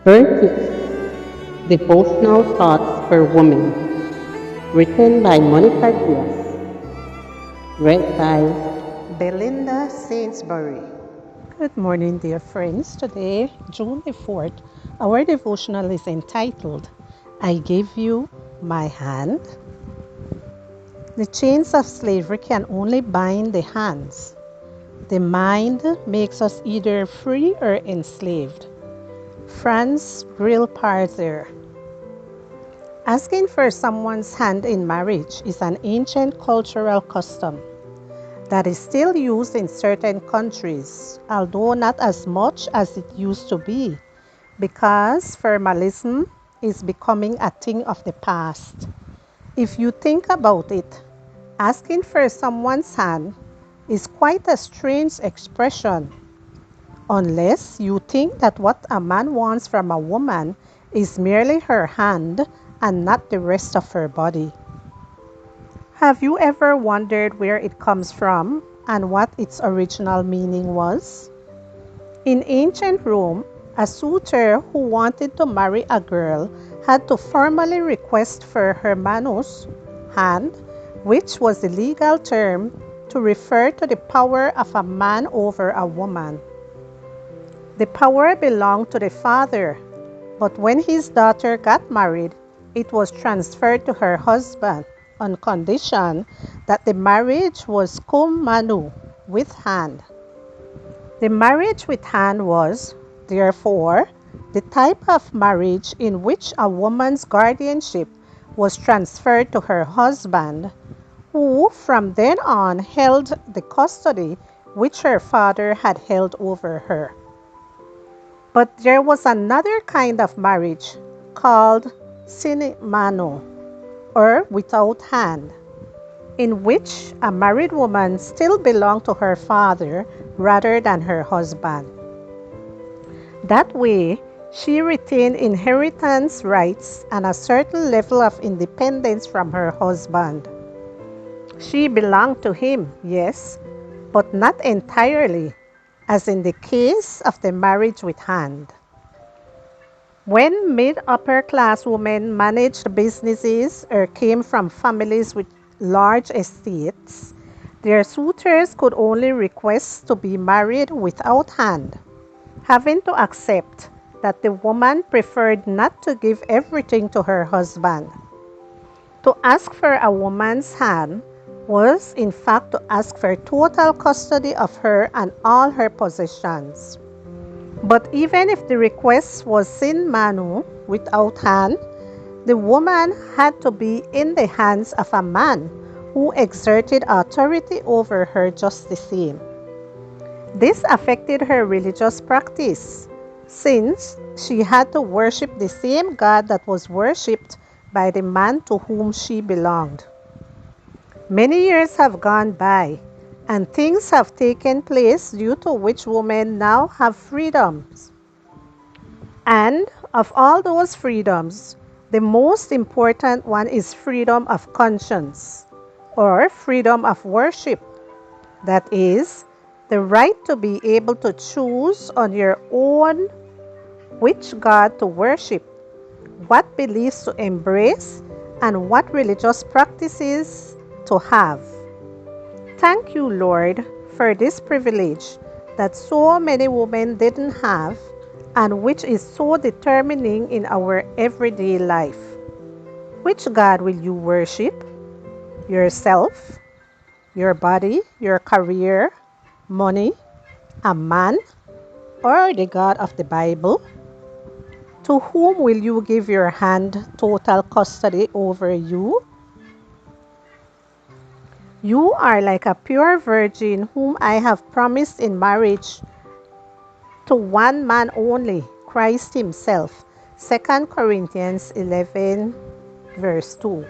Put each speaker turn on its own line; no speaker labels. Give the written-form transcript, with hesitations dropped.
30th Devotional Thoughts for Women, written by Monica Diaz, read by Belinda Sainsbury.
Good morning, dear friends. Today, June the 4th, our devotional is entitled, I Give You My Hand. The chains of slavery can only bind the hands. The mind makes us either free or enslaved. Franz Grillparzer. Asking for someone's hand in marriage is an ancient cultural custom that is still used in certain countries, although not as much as it used to be, because formalism is becoming a thing of the past. If you think about it, asking for someone's hand is quite a strange expression, unless you think that what a man wants from a woman is merely her hand and not the rest of her body. Have you ever wondered where it comes from and what its original meaning was? In ancient Rome, a suitor who wanted to marry a girl had to formally request for her manus, hand, which was the legal term to refer to the power of a man over a woman. The power belonged to the father, but when his daughter got married, it was transferred to her husband on condition that the marriage was cum manu, with hand. The marriage with hand was, therefore, the type of marriage in which a woman's guardianship was transferred to her husband, who from then on held the custody which her father had held over her. But there was another kind of marriage called sine manu, or without hand, in which a married woman still belonged to her father rather than her husband. That way, she retained inheritance rights and a certain level of independence from her husband. She belonged to him, yes, but not entirely, as in the case of the marriage with hand. When mid-upper class women managed businesses or came from families with large estates, their suitors could only request to be married without hand, having to accept that the woman preferred not to give everything to her husband. To ask for a woman's hand was in fact to ask for total custody of her and all her possessions. But even if the request was sine manu, without hand, the woman had to be in the hands of a man who exerted authority over her just the same. This affected her religious practice, since she had to worship the same God that was worshipped by the man to whom she belonged. Many years have gone by, and things have taken place due to which women now have freedoms. And of all those freedoms, the most important one is freedom of conscience, or freedom of worship. That is, the right to be able to choose on your own which God to worship, what beliefs to embrace, and what religious practices to have. Thank you, Lord, for this privilege that so many women didn't have and which is so determining in our everyday life. Which God will you worship? Yourself, your body, your career, money, a man, or the God of the Bible? To whom will you give your hand total custody over you? You are like a pure virgin whom I have promised in marriage to one man only, Christ himself. 2 Corinthians 11 verse 2.